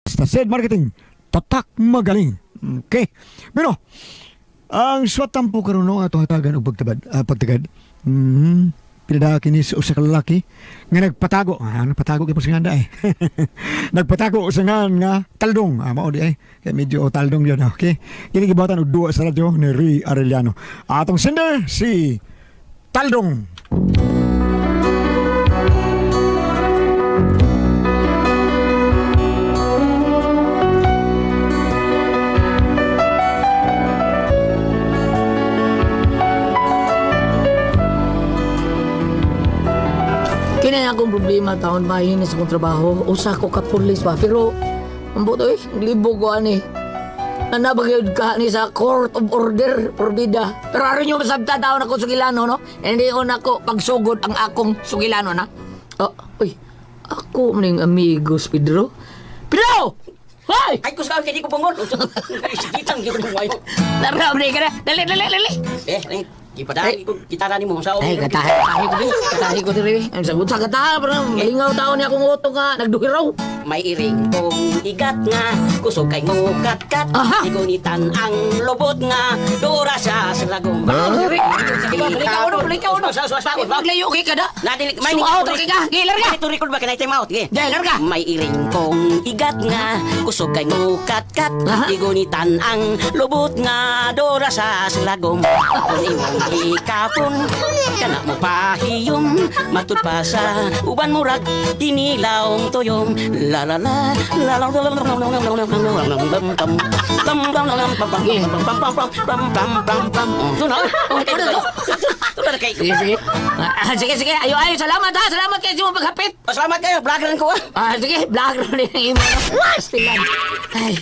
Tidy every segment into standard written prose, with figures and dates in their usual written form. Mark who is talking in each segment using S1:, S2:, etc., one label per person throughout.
S1: Sa Said Marketing, tatak magaling. Okay. Pero, ang swatan po karon no ato hatagan og pagtagad. Pinada kini sa usa ka lalaki nga nagpatago. Nagpatago kay pasinganda eh. Nagpatago sa nga taldong. Mao di ay. Kaya medyo taldong yun. Okay. Kini gibatan og duwa sa radyo ni Ri Arellano. Atong sender si Taldong.
S2: Kini akong problema taon bahin sa kong trabaho. Usa ko ka pulis ba pero ang buto libo ko ani. Nabagayod ka ni sa court of order forbida. Pero aron yung masabta taon ako sugilano no. Hindi ko nako pagsugod ang akong sugilano na. Oh, uy. Ako maning amigos Pedro. Pedro! Hoy!
S3: Ay, kung saan kaya di ko bangon. Sikitang, di ko bangon.
S2: Narabri ka na. Dali.
S3: Ipadali ko gitara ni mo sa
S2: Ay, katahi ko diri. Ang sagot sa kataha, parang malingaw taon niya akong uto nga, nagduhiraw.
S3: May iring kong igat nga, kusog kay mo kat-kat.
S2: Aha!
S3: Igunitan ang lubot nga, dura sa salagong.
S2: Balikaw no. Maglayo ka da. Suaw, taki ka. Gilar ka.
S3: Ito record ba ka na item out?
S2: Gilar ka.
S3: May iring kong igat nga, kusog kay mo kat-kat. Igunitan ang lubot nga, dura sa salagong. Kung imong ikapon, kana mo pahiyom, matud pa sa uban murag, inilaong tuyom. La la la la la la la la la la
S2: Sige. Ayo. Salamat ha. Salamat kayo sa mga paghapit.
S3: Salamat kayo, vlogger ko.
S2: Sige. Vlogger rin ang imo. Stilan. Ay.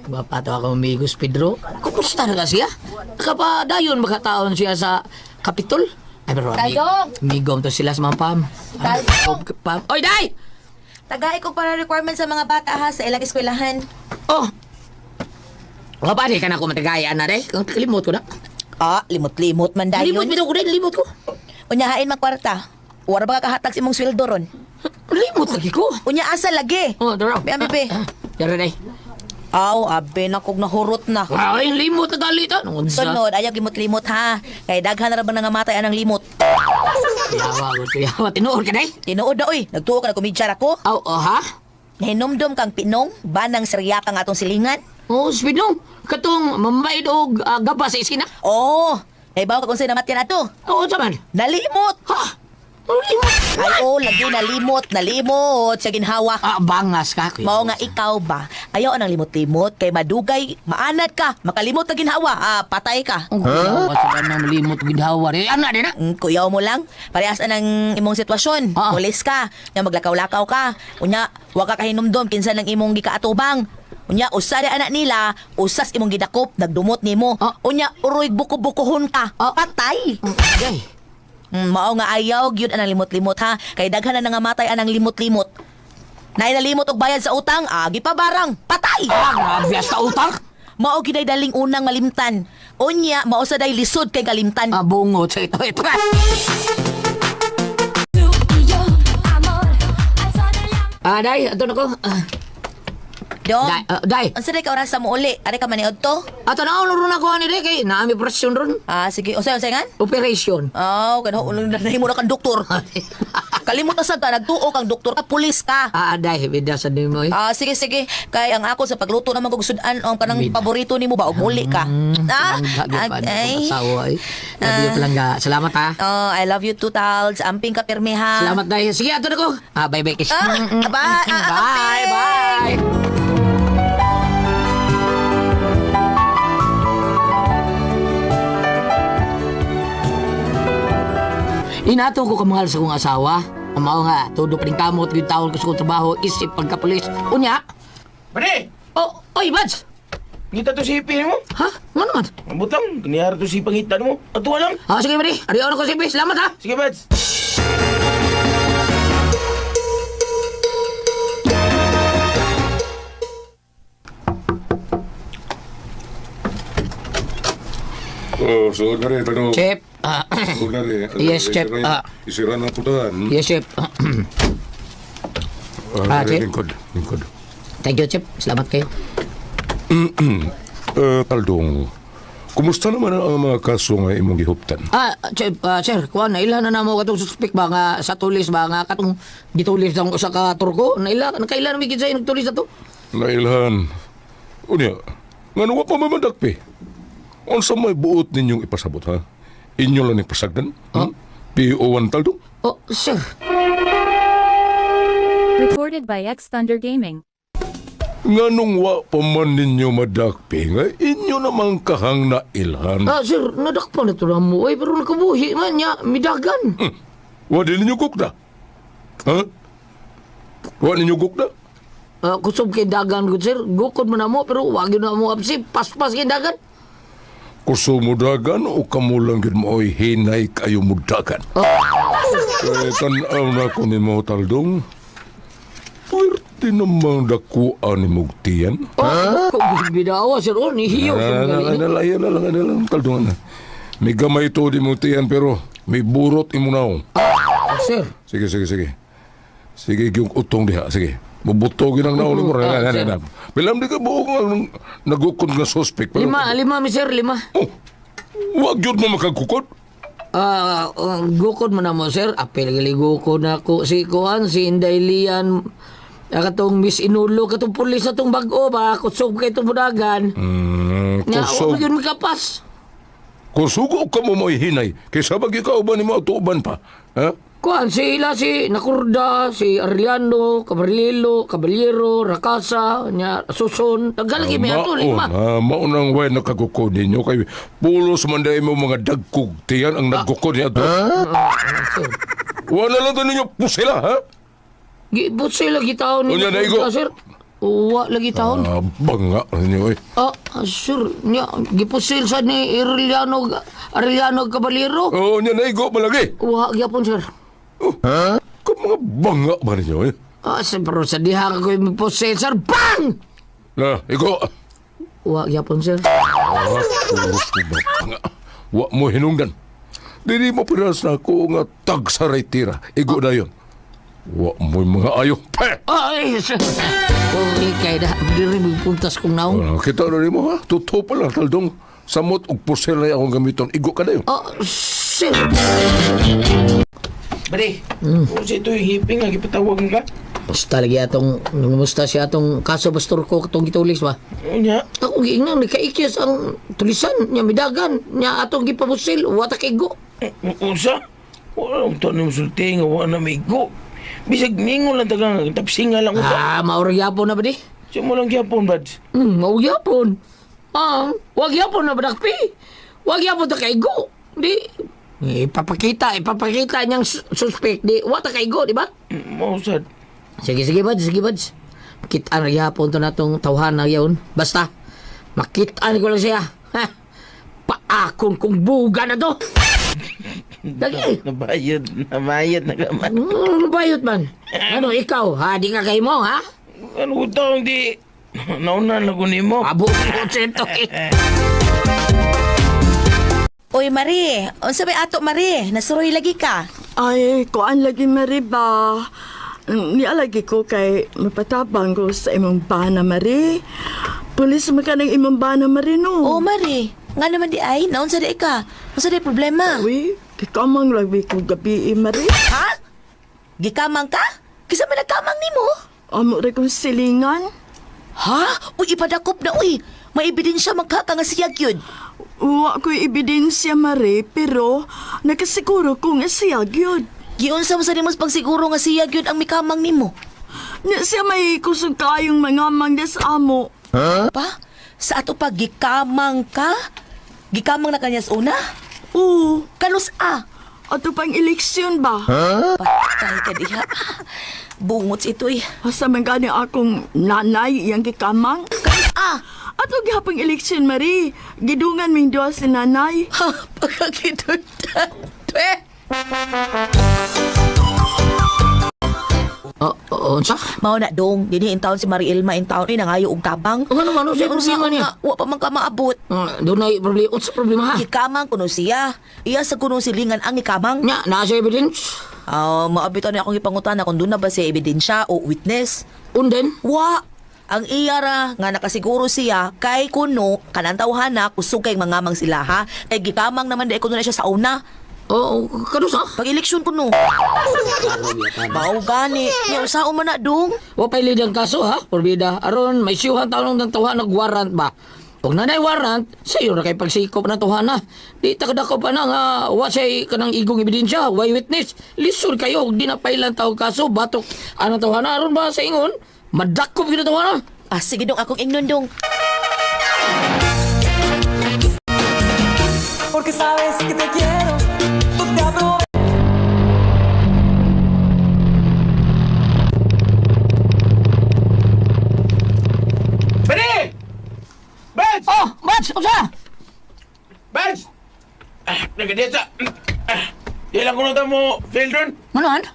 S2: Bapato ako amigos Pedro. Kumusta na ka siya? Nakapadayon makataon siya sa Kapitol. Ay, pero amigom to sila sa mga pam. Pam. Oy, Day!
S4: Tagay ko para requirement sa mga bata ha sa ilang eskwelahan.
S2: Oh! Kapari ka na ako matagayaan na, Day. Kalimot ko na.
S4: Limot-limot man dayon.
S2: Limot ko, Day. Limot ko.
S4: Unyahain magkwarta. Wala ba kahatag sa imong sweldo ron?
S2: Limot lagi ko.
S4: Unya asa lagi.
S2: Oh, daraw.
S4: Bebe.
S2: Yara, Day.
S4: Abe na kog nahurot na.
S2: Ay, limot na galita.
S4: Sunod, ayaw limot-limot ha. Kay daghan na ra ba nangamatay anang limot.
S2: Yawa. Tinuod ka, Day.
S4: Tinuod na oy, nagtuo ka na kumidyar ako.
S2: Ha?
S4: Hinumdum kang pinong, banang serya kang atong silingan.
S2: Oh, Spinong. Katong mambayad o gaba sa isina.
S4: Oh, bawa ka kung sino namatyan ato.
S2: Oo, saman.
S4: Nalimot.
S2: Ha? Limot.
S4: Ay, lagi nalimot sa ginhawa.
S2: Bangas ka.
S4: Mao nga ikaw ba? Ayaw anang limot-limot kay madugay, maanad ka, makalimot na ginhawa, patay ka.
S2: Ang kuyaw ka sa nang limot ginhawa. Ano na?
S4: Kuyaw mo lang, parehas anang imong sitwasyon. Pulis ka, nga maglakaw-lakaw ka. Unya, wa ka kahinumdom kinsa lang imong gikaatubang. Unya, usa di anak nila, usas imong gidakop, nagdumot nimo. Unya, uroy buko-bukohon ka, patay.
S2: Okay.
S4: Mao nga ayaw gyud anang limot-limot ha, kay daghan na nangamatay anang limot-limot. Nay nalimot og bayad sa utang, agi pa barang, patay.
S2: Grabe sa utang.
S4: Mao gyud ay daling unang malimtan. Unya, mao sa day lisod kay kalimtan.
S2: Bungot sa ito. Day, ato na ko.
S4: Dong,
S2: Day.
S4: unsa day ka oras sa muuli? Ari ka maniod to?
S2: Ato na ulo ron ako ani day kay naami operasyon ron.
S4: Sige, unsay nga?
S2: Operation.
S4: Kano nahimo na kang doktor. Kalimot na sad ka, nagtuo kang doktor ka, pulis ka.
S2: Day, bida sa nimo eh.
S4: Sige. Kay ang ako sa pagluto naman kog sudan ang kanang paborito nimo ba og muli ka.
S2: Asawa eh. Love you palangga. Salamat ha.
S4: I love you too, Tals. Amping ka pirmi ha.
S2: Salamat day. Sige, ato na ko. Bye-bye kiss.
S4: Bye.
S2: Inato ko kamahal sa kong asawa. Mao nga, todo pa rin kamot yung taon ko sa kong trabaho, isip pagkapulis. Unya?
S5: Pare!
S2: Oy, Bads!
S5: Ngita to si Ipi mo?
S2: Ha? Nga naman?
S5: Ambot lang, kaniyara to si pangitan mo. Atuwa lang.
S2: Sige, Mari. Ariyo na ko si Ipi. Salamat, ha?
S5: Sige, Bads.
S6: Suod na rin, pero...
S2: Chef.
S6: Suod na rin.
S2: Yes, Chef.
S6: Isira na po daan.
S2: Yes, Chef.
S6: Chef.
S2: Chef.
S6: Lingkod.
S2: Thank you, Chip. Salamat kayo.
S6: Taldong, kumusta naman ang mga kaso nga imong gihuptan?
S2: Chip, sir, kuha na ilan na namo katong suspect ba nga sa tulis ba nga katong gitulis ng usa ka turko? Nakailan mi kinsa nagtulis na to?
S6: Nailhan. Unya, nga nuwa pa mamadakpi. Unsa may buot ninyong ipasabot, ha? Inyo lang ni pasagdan? PO1 Taldong?
S2: Oh, sir.
S7: Recorded by X Thunder Gaming.
S6: Nga nung wa pa man ninyo madakpi, nga inyo namang kahang nailhan.
S2: Sir, nadakpan na to na mo. Ay, pero nakabuhi man niya, midagan.
S6: Wa din ninyo gukda? Ha? Wa ninyo gukda?
S2: Kusob kay dagan ko, sir. Gukod mo na mo, pero wag yun na mo apsi. Paspas kay dagan.
S6: Kuso mo dagan o kamo lang yun mo ay hinay kayo mo dagan? Kaya tanaw na ko ni mo, Taldong. Pwerte namang dakuan ni Mugtiyan.
S2: Kung bidawa, sir. Nihiyaw sa mga galing.
S6: Ano lang, Taldong. May gamay to di Mugtiyan pero may burot imo na.
S2: Sir.
S6: Sige. Sige, yung utong diha. Sige. Mabutogin ang nauli mo. Bilam di ka buong nagukod nga suspect.
S2: Lima, mi sir, 5.
S6: Oh, wag yun mo makagkukod.
S2: Gukod mo na mo, sir. Apel gali gukod na ko. Si Kuan, si Inday Lian, katong Miss Inulo, katong pulis na tong bago ba, kutsog kay itong budagan. Nga, wag yun makapas.
S6: Kusugo ka mo mo'y hinay. Kaysa bag ikaw ba ni mo tuban pa? Ha?
S2: Kuan, si Nakurda, si Arellano, Caballero, Rakasa, nya Suson, tagalagi may ato, 5.
S6: Maunang way nakagukod ninyo. Kay pulos man dahil mo mga dagkog tiyan ang nagkukod niya to. Wala lang to ninyo pusila, ha?
S2: Gibot sila gitaon ni
S6: Unya, naigo.
S2: sir. Uwa lagi taon.
S6: Banga ninyo eh.
S2: Sir, nya gipusil sa ni Arellano Caballero.
S6: Oo, niya naigo malagi.
S2: Uwa gyapon, sir.
S6: Kung mga banga ba ninyo eh?
S2: Sir, pero sa diha ko yung pusil, sir. Bang!
S6: Na, igo.
S2: Uwa gyapon, sir.
S6: Pulos mo ba banga? Wa mo hinungdan. Dili mo piras na ako nga tag sa tira. Igo na yun. Wa mo'y mga ayaw.
S2: Ay, sir. Okay, da. Diri mo puntas kong naong.
S6: Kita na rin mo ha. Totoo pala, Taldong. Samot og pusel na akong gamiton. Igo ka na yun.
S2: Sir.
S5: Pare, kung sa ito yung hipping, nagipatawag mo ka?
S2: Basta lagi numusta siya atong kaso bastor ko itong gitulis ba?
S5: Unya,
S2: Ako giingnan, nagkaikyas ang tulisan, niya midagan, niya atong gipabusil, watak igo.
S5: unsa? Wala ang taon ng sulti nga wala na may go. Bisag ningon lang tagang tapsinga lang ito.
S2: Mauryapon na ba di?
S5: Siya mo lang gyapon, Bads.
S2: Mauryapon. Wag yapon na ba nakpi? Wag yapon ta kaigo. Di, ipapakita niyang suspect, di, watak igo, di ba?
S5: Mausad.
S2: Sige, Bads. Makitaan na yapon to na itong tawhan na yun. Basta, makitaan ko lang siya. Paakon kong buga na to. Dagi.
S5: Nabayad na gaman.
S2: Bayot man. Ano, ikaw, di ka kay mo, ha?
S5: Ano ko taong di naunan na kunin mo.
S2: Abo ko sento
S4: Oy, Marie. Unsa may ato, Marie? Nasuroy lagi ka.
S8: Ay, kuan lagi Mariba. Nialagi ko kay mapatabang ko sa imong bana, Marie. Pulis mo ka ng imong bana, Marie, no?
S4: Oh, Marie. Nga naman di ay, naunsa di ka. Unsa di problema?
S8: Uy, kikamang lagi ko gabi, Marie.
S4: Ha? Gikamang ka? Kisa man nagkamang nimo?
S8: Amo rin kong silingan.
S4: Ha? Uy, ipadakop na, uy. May ebidensya magkaka nga siyag yun.
S8: Uwa ko'y ebidensya, Marie, pero nakasiguro ko nga siya gyud.
S4: Giunsa mo sa nimos pagsiguro nga siyag yun ang mikamang nimo.
S8: Nya siya may kusog kayong mga manggas amo.
S4: Pa? Sa ato pa gikamang ka? Gikamang na kanyas una?
S8: Oo,
S4: Kalos
S8: ato pang eleksyon ba?
S4: Patay ka diha. Bungots ito'y.
S8: Asa man gani akong nanay iyang kikamang? Ato gihapang eleksyon, Marie. Gidungan ming duwa si nanay.
S4: Ha? Pagkakitutan. Twe!
S2: Unsa?
S4: Mao na dong, dini in town si Marie Elma in town, nangayo og tabang.
S2: Ano siya problema niya?
S4: Wa pa man ka maabot.
S2: Doon ay problema. Unsa problema, ha?
S4: Ikamang kuno siya. Iya sa kuno silingan ang ikamang.
S2: Nya, nasa evidence?
S4: Maabitan na akong ipangutan na kung doon na ba siya ebidensya o witness.
S2: Unden?
S4: Wa! Ang iya ra nga nakasiguro siya kay kuno kanang tawhana kusog kay mangamang sila ha. Kay gikamang naman dai kuno na siya sa una.
S2: Oo, kano sa?
S4: Pag eleksyon kuno. Mao gani. Nya sa man na dong.
S2: Wa pay lidang kaso ha, porbida. Aron may siyuhan taon ng tawhan nag-warrant ba? Pag nanay warrant, sayo na kay pagsikop ng tuhana. Di takadako pa na nga, wa say kanang igong ebidensya, why witness. Lisod kayo, di na pailan tao kaso, batok anong tuhana. Aron ba sa ingon? Madakop yun na tuhana.
S4: Ah, sige dong akong ingnon dong.
S9: Porque sabes que te quiero, tú te aprovechas.
S5: Bani! Bans!
S2: Oh, Bats, usa!
S5: Bans! Nagadiyat sa... Ilang kuno mo, Fieldron?
S2: Manuan?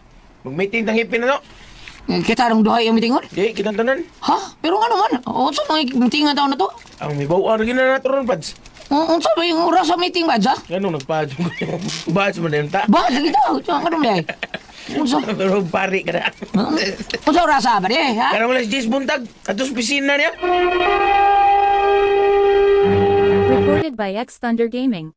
S5: Mag-meeting tang hipin na no?
S2: Kita rong duhay ang mitingon?
S5: Di, kitang tanan.
S2: Ha? Pero ano man? Unsa nang mitingan taon na to?
S5: Ang may bawa rin na nato ron, Pads.
S2: Unsa ba yung oras sa meeting, Bats, ha?
S5: Ganun, nagpads mo. Bads mo na yun, ta?
S2: Bats, lagi to. Ano ba? Unsa?
S5: Pero pari ka na.
S2: Unsa oras ba, di? Ha?
S5: Karang wala si Jace Buntag. At sa opisina niya.
S7: Recorded by X Thunder Gaming.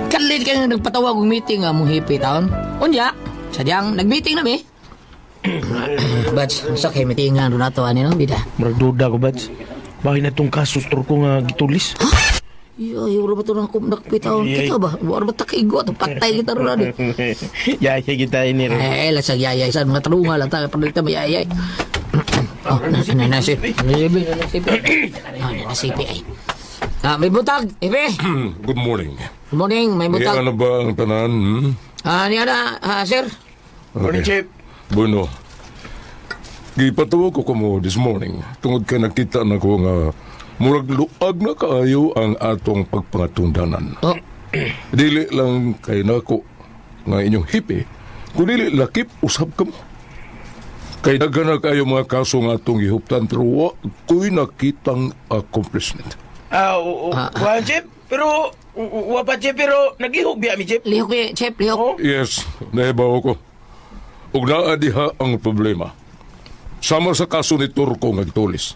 S2: Kalit kayo nagpatawag ng meeting nga mong hipi taon. Unya, sadyang nag-meeting na mi. Bats, sa kay meeting nga doon nato, ano, bida?
S5: Maragduda ko, Bads. Bakit na itong kasus ko nga gitulis?
S2: Iyo, wala ba ito nakapitaw? Kita ba? Wala ba takaigo? Patay kita rin ano?
S5: Yaya kita ini rin.
S2: Lasag yayay. Saan mga tarunga lang tayo. Panalita mo yayay. Oh, nasip. Nasipi ay. May butag, Ipe.
S6: Good morning.
S2: Good morning, may butag.
S6: Iyan na ba ang tanan?
S2: Niya na, sir.
S5: Morning, Chip.
S6: Bueno. Gipatawag ko mo this morning. Tungod kay nakita na ko nga murag luag na kaayo ang atong pagpangatundanan.
S2: Oh,
S6: Dili lang kay nako nga inyong hipi, kundi lakip usab ka mo. Kay daghan na kayo mga kaso nga atong gihuptan pero wa ko'y nakitang accomplishment.
S5: Wa, Chip. Pero, wa pa, Chip. Pero, nag-ihog biya mi, Chip.
S2: lihok eh, chef, lihok.
S6: Yes, nahibaw ko. Ug naa diha ang problema. Sama sa kaso ni Turco nga gitulis.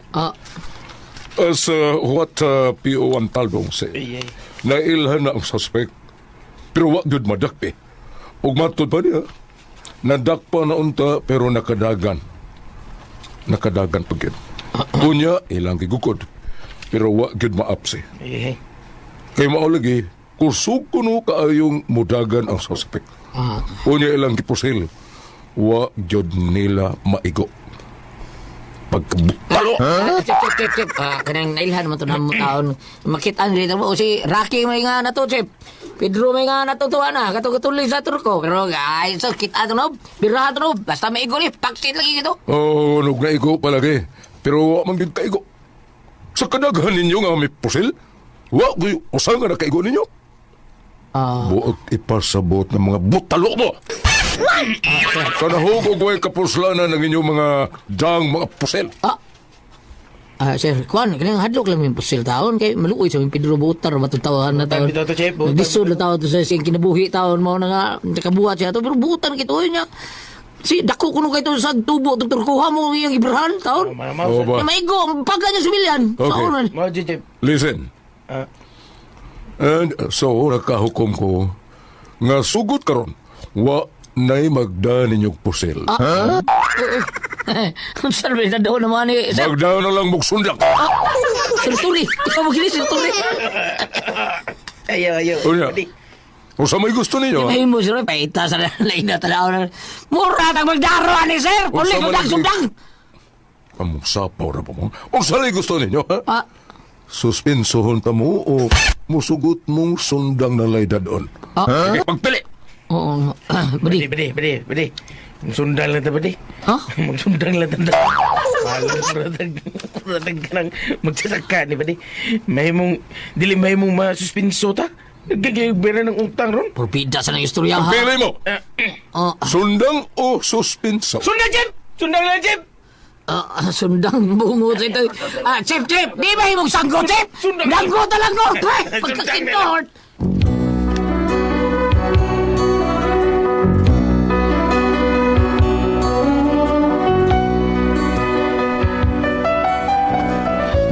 S6: As what P.O. Antaldong say, nailhan na ang suspect. Pero wag yun madakpi. Ug matod pa niya, nadakpa na unta pero nakadagan. Nakadagan pa gyud. Unya, ilang gigukod. Pero wag yun maapsi. Kay maulagi, kusog kuno kaayong mudagan ang suspect. Unya ilang gipusil. Wag yun nila maigo. Pagkabutalo.
S2: Chip. Kanang nailhan mo ito na taon. Makitaan rin mo. O si Rocky may nga na to, chip. Pedro may nga natutuwa na. Katuloy sa Turko. Pero ay, so kita ito no. Birahan ito no. Basta may igol eh. Paksit lagi ito.
S6: Oo, nung naigo palagi. Pero wak man din kaigo. Sa kadaghan ninyo nga may pusil, wak ko usang nga nakaigo ninyo. Buot ipasabot ng mga butalo mo. Kanahog og way kapuslanan ng inyong mga dang mga pusil.
S2: Sir, kuan, kanang hadlok lang yung pusil taon. Kay maluoy sa yung Pedro Butar. Matutawahan na taon.
S5: Bitaw to, Chip.
S2: Nagdisod na taon to sa siyang kinabuhi taon mo na nga. Nakabuhat siya to. Pero butan kito niya. Si dako kuno kay to sa tubo. Dr. Kuha mo yung Ibrahan taon.
S6: Oo ba?
S2: Na maigo, pagka niya sibilyan.
S6: Okay.
S5: Mo, Chip.
S6: Listen. And so, nakahukom ko nga sugot karon wa na'y magda ninyong pusil.
S2: Sabi na daw naman eh.
S6: Magda na lang mugsundak.
S2: Sirturi. Ikaw magili, sirturi.
S5: Ayaw.
S6: Unya, o sa may gusto ninyo,
S2: May mo sir, paita sa lain na talaw na. Mura tang magdaro ni sir. Uli
S6: Usa
S2: ko
S6: man
S2: sundang.
S6: Among sapaw na po mo. O sa may gusto ninyo, ha?
S2: Ah,
S6: Suspensohon ta mo o musugot mong sundang na lay dadon. Sige, pagpili!
S2: oo. Badi.
S5: Badi. Magsundang lang ta, Badi.
S2: Ha?
S5: Magsundang lang ta. Malang ka nang magsasaka ni Badi. Dili may mong masuspinso ta. Nagkagayabera ng utang ron.
S2: Porbida sa nang istorya ha.
S6: Pagpili mo! Sundang o suspenso?
S5: Sundang, Jim! Sundang lang, Jim!
S2: Sundang bungot ito. Chip, di ba imong sanggo, Chip? Langgo talaga, pagkakinort.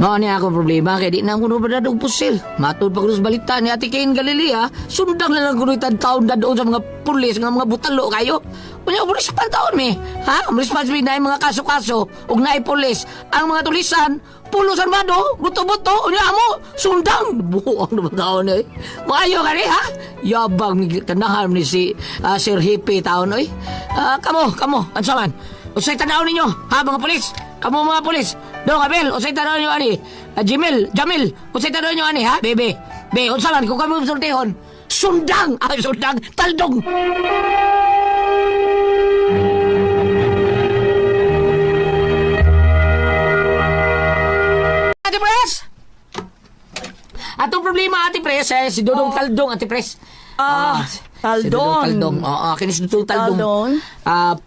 S2: Mao ni ako problema kay di na kuno ba og pusil. Matud pa kuno sa balita ni Ate Kain Galilea, sundang na lang kuno itad taon dadoon sa mga pulis nga mga butalo kayo. Unya pulis pa taon mi. Ha? Ang responsibility na mga kaso-kaso ug naay pulis. Ang mga tulisan, pulos armado, buto-buto, unya amo sundang buong na taon eh. Maayo ka ni ha? Yabang ni kanahan ni si Sir Hippie taon oy. Kamo, ansaman. Usay tanaw ninyo, ha mga pulis? Kamu mga pulis. Do Abel, usay tanaw ninyo ani. Jamil, usay tanaw ninyo ani ha? Bebe, unsaman kung kami sultihon. Sundang, sundang, taldong. Ate Pres! Atong problema, Ate Pres, si Dodong Taldong, Ate Pres. Si Dodong Taldong. Oo, kini si Dodong Taldong.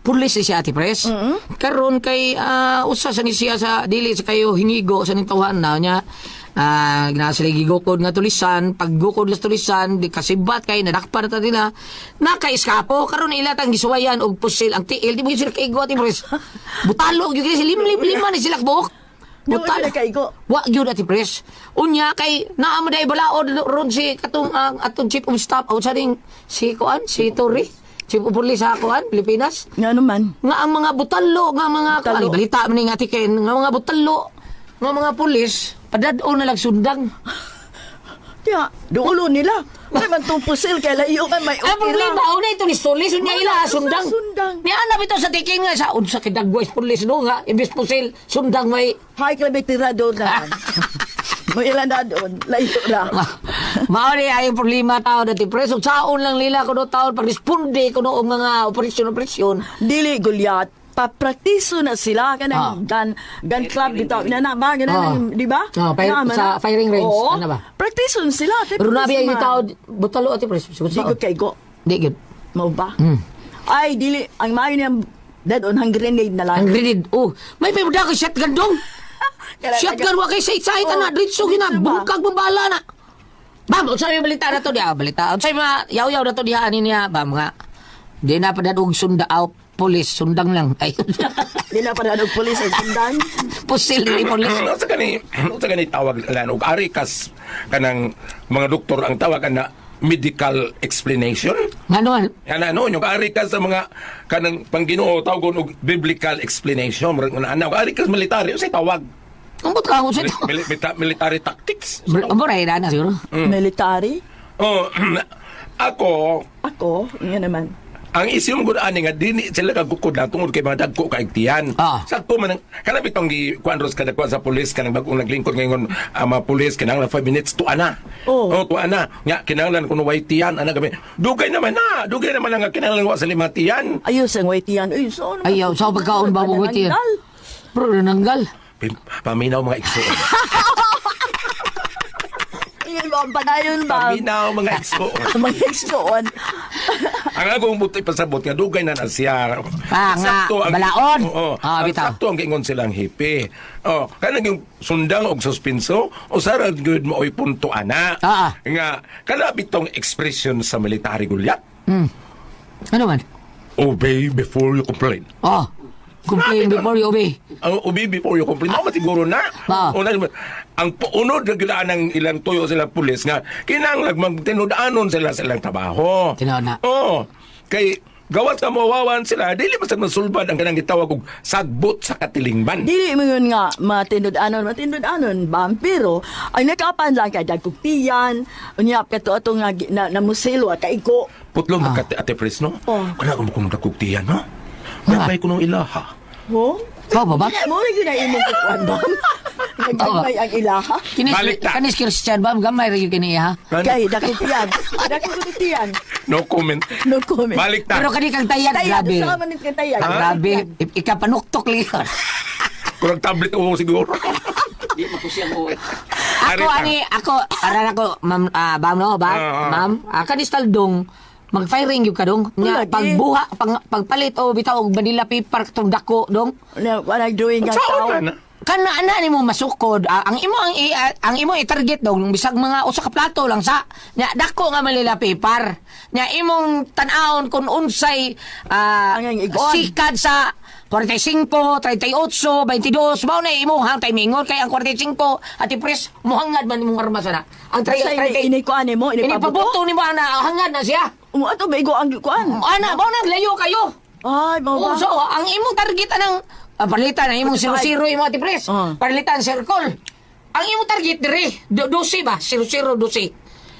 S2: Pulis siya, Ate Pres. Karon kay usa sa ni siya sa dili sa kayo hinigo sa ning tawhan na niya. Ginasali gigukod nga tulisan, paggukod nga tulisan, di kasibat kay nadakpan ta nila. Nakaiskapo karon ila tang gisuwayan og pusil ang tiil, di mo sila kaigo, Ate Pres. Butalo gyud sila lim-lima ni sila buok.
S8: Butal kaigo.
S2: Wa gyud, Ati Pres. Unya kay naa mo day balaod ron si katong atong chief of staff o saring si kuan si Tori. Chief of Police sa kuan Pilipinas.
S8: Nga naman.
S2: Nga ang mga butalo nga mga kuan balita man ni Ati Ken nga mga butalo nga mga pulis padado na lang sundang.
S8: Kaya, duulo nila. May man tong pusil kaya layo kan may
S2: Ang problema, una ito ni Stolis, unya ila, sundang.
S8: Sundang.
S2: Ni anap ito sa tiking nga, sa unsa kidagwais pulis no nga, imbis pusil, sundang may...
S8: Hay ka may tira doon na. May ilan na doon. Layo na.
S2: Maori ay yung problema tao dati preso. Saon lang nila kuno taon pag-responde kuno og mga operasyon.
S8: Dili gulyat. Papraktiso na sila kanang gun club bitaw na ba ganun di ba?
S2: Sa firing range
S8: oo.
S2: ano ba?
S8: Praktiso na sila.
S2: Pero nabi ay tao butalo ati preso.
S8: Di ko kay go.
S2: Di gid.
S8: Mao ba? Ay dili ang mayo niyang dead on hang grenade na lang.
S2: Ang grenade. Oh, may payuda ka shotgun dong. Shotgun wa kay sa na dritso gina bungkag bala na. Bam, unsay balita na to diha? Balita. Unsay mga yaw-yaw na to diha ani niya ba mga di na padadog sunda out pulis sundang lang ay
S8: di na padadog pulis ang sundan.
S2: Pusil ni pulis.
S6: Sa kani tawag lan og ari kas kanang mga doktor ang tawag na medical explanation.
S2: Ngano?
S6: Ano yung ari kas sa mga kanang pangginoo tawgon og biblical explanation. Ano ari kas military say tawag.
S2: Ambot ka usay to.
S6: Military tactics.
S2: Ambot ay na siguro.
S8: Military?
S6: Oh, ako,
S8: nga naman.
S6: ang isim ko ani nga dini sila kagukod na tungod kay mga dagko kaigtiyan. Sakto man kanang bitong gi kuanros kada kuan sa pulis kanang bagong naglingkod ngayon mga pulis kinahanglan 5 minutes to ana. To ana. Nya kinahanglan kuno way tiyan ana gabi. Dugay naman nga kinahanglan wa sa 5 tiyan.
S8: Ayos ang way tiyan. Ay, so
S2: ayaw sa pagkaon ba mo way tiyan. Pero nananggal.
S6: Paminaw mga igsoon.
S8: Ang panayon ba?
S6: Paminaw mga igsoon.
S8: Mga igsoon.
S6: Ang akong buti pasabot nga dugay na siya.
S2: Nga balaod.
S6: Bitaw. Sakto ang gingon silang hipi. Kanang yung sundang og suspenso o sarad good mo oy punto ana. Nga kana bitong expression sa military gulyat.
S2: Ano man?
S6: Obey before you complain.
S2: Complain before you obey.
S6: Obey before you complain. Mao matiguro na. Ang unod na gilaan ng ilang tuyo silang pulis nga kinahanglan magtinud-anon sila sa ilang trabaho.
S2: Tinuod na.
S6: Kay gawat ka mawawan sila, dili basta masulbad ang kanang gitawag og sagbot sa katilingban.
S8: Dili mo yun nga matindod-anon ba? Pero ang nakapan lang kay dagkugtiyan, unyap ka to nga na musilo at kaiko.
S6: Putlong Ate Pres, no? Kana kung dagkugtiyan, no? May kunong ilaha.
S2: Ba?
S8: Mo lagi na imong kuan ba? Nagkamay ang ilaha.
S2: Kanis Christian ba? Gamay rin kini ha?
S8: Kay dakugtiyan. Dakugtiyan.
S6: No comment. Baliktad.
S2: Pero kani kang tayan, grabe.
S8: Sa man kang tayan.
S2: Grabe, ikapanuktok liyon.
S6: Kurang tablet o siguro.
S3: Di mo ko siya mo.
S2: Ako, ma'am, ma'am, kanis Taldong, mag-firing yung ka dong. Nya,
S8: Lagi.
S2: pagbuha, pagpalit o bitaw og Manila paper katong dako dong.
S8: Walang drawing nga
S5: Saan
S8: tao.
S5: ka na?
S2: Kana ana nimo masukod. Ang imo i-target dong bisag mga usa ka plato lang sa. Nya dako nga Manila paper. Nya imong tan-awon kung unsay
S8: Ang igon.
S2: sikad sa 45, 38, 22, mao na imuhang timingon kay ang 45 at ipres muhangad man imong armas na. Ang
S8: Kasi ini ko ani mo, ini pabuto.
S2: Inipabuto ni mo ana hangad na siya.
S8: Ato ba igo ang kuan?
S2: Ana, mao na layo kayo.
S8: Ay, mo
S2: Oh,
S8: ba?
S2: so, ang imong target anang palitan ang imong 00 imong atipres. Palitan circle. Ang imong target dire, 12 ba? 00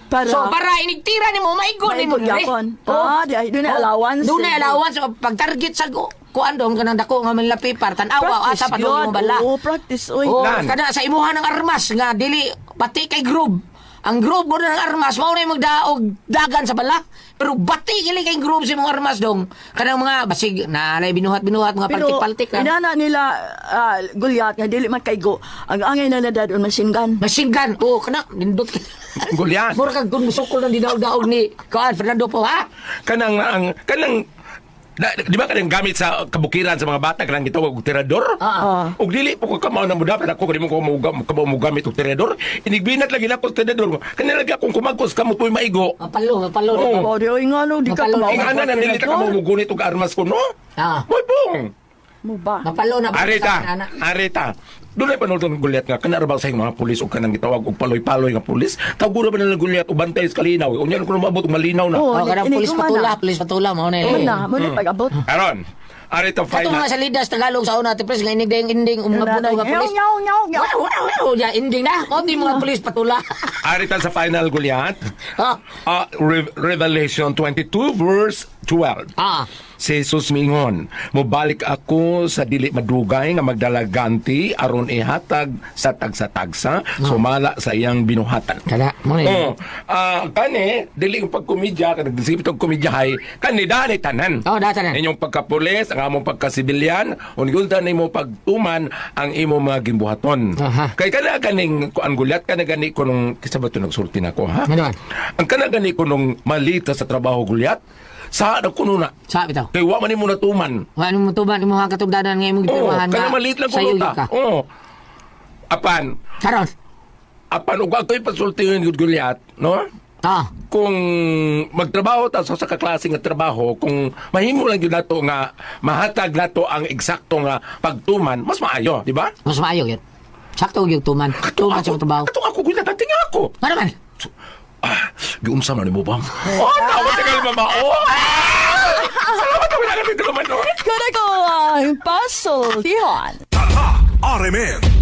S8: Para
S2: So para inigtira nimo maigon nimo dire.
S8: yapon. Di doon na allowance.
S2: Doon na allowance pag target sa kuan dong kanang dako nga Manila paper tan-awa asa pa dong imong bala.
S8: Oo, practice oy.
S2: Oh,
S5: Lan.
S2: kada sa imuha ng armas nga dili pati kay group. Ang group mo ng armas mao na magdaog dagan sa bala. Pero bati kili kay group sa imong armas dong. Kanang mga basig na binuhat-binuhat mga
S8: Pero
S2: paltik-paltik na.
S8: inana nila gulyat nga dili makaigo. Ang angay na nadadon machine gun.
S2: Machine gun. Oh, kana nindot.
S5: Gulyan.
S2: Mura kag kun musukol ng didaog-daog ni Kuan Fernando po ha.
S5: Kanang di ba kanang gamit sa kabukiran sa mga bata kanang gitawag og tirador? Og dili po ko kamao na muda pero ako kadi mo mo gamit og tirador. Inigbinat lagi na ko og tirador. Kanila lagi akong kumagkos kamo toy maigo.
S2: Mapalo.
S5: Oh.
S8: Oh, di oy nga no, di ka
S2: Mapalo.
S8: kumawa.
S5: Ing ana na dili ta kamo mugunit og armas ko no?
S2: Ah.
S5: Boy bong.
S8: Mo ba?
S2: Mapalo na.
S5: Arita. Doon ay panultong gulyat nga kanara sa mga pulis o kanang gitawag og paloy-paloy nga pulis. Tawgura ba nila gulyat o bantay sa kalinaw. Unya ko mabot og malinaw na.
S8: Oh,
S2: Oh, kanang
S8: ini
S2: pulis
S8: ko man
S2: patula,
S8: na.
S2: pulis patula mao na.
S8: Mo na, mo na pag-abot.
S5: Aron. Arita
S2: Kato
S5: final.
S2: nga sa lidas Tagalog sa una tipres nga inding umabot nga pulis.
S8: Nyaw.
S2: Ya inding na. Mo di mga pulis patula.
S5: Arita sa final gulyat.
S2: Ah.
S5: Revelation 22 verse 12.
S2: Ah.
S5: Si Jesus mingon, mobalik ako sa dili madugay nga magdalaganti aron ihatag sa tagsa-tagsa sumala sa iyang binuhatan.
S2: Kada mo
S5: Oh,
S2: na.
S5: kani dili yung pagkomedya kada disipit og komedyahay kani dali tanan.
S2: Oh, data na.
S5: Inyong pagkapulis, ang among pagkasibilyan, unigulta nimo pagtuman ang imo mga gimbuhaton.
S2: Aha.
S5: Kay kana ganing kuan gulyat kana gani kunong kisabato nagsulti nako ha.
S2: Ano man?
S5: Ang kana gani kunong malita sa trabaho gulyat sa kuno na.
S2: Sabi taw.
S5: Kay wa man nimo natuman.
S2: Wa mo tuban imo hang katugdanan nga imong
S5: Oh,
S2: gipirmahan
S5: kana maliit lang kuno ta. Oh. Apan,
S2: Karon.
S5: ug ako'y pasultihin gud gulyat, no?
S2: Ah.
S5: Kung magtrabaho ta sa kaklase nga trabaho, kung mahimo lang yun nato nga mahatag nato ang eksakto nga pagtuman, mas maayo, di ba?
S2: Mas maayo yun. Sakto yung tuman. Tuman sa trabaho.
S5: Katong ako, gulat natin nga ako.
S2: Ano man?
S5: Giunsa man mo bang? Oh, tawa tagal mama. Oh! Salamat ako na natin naman, no?
S8: Kada ko ang puzzle. Dihan.
S10: Tata RMN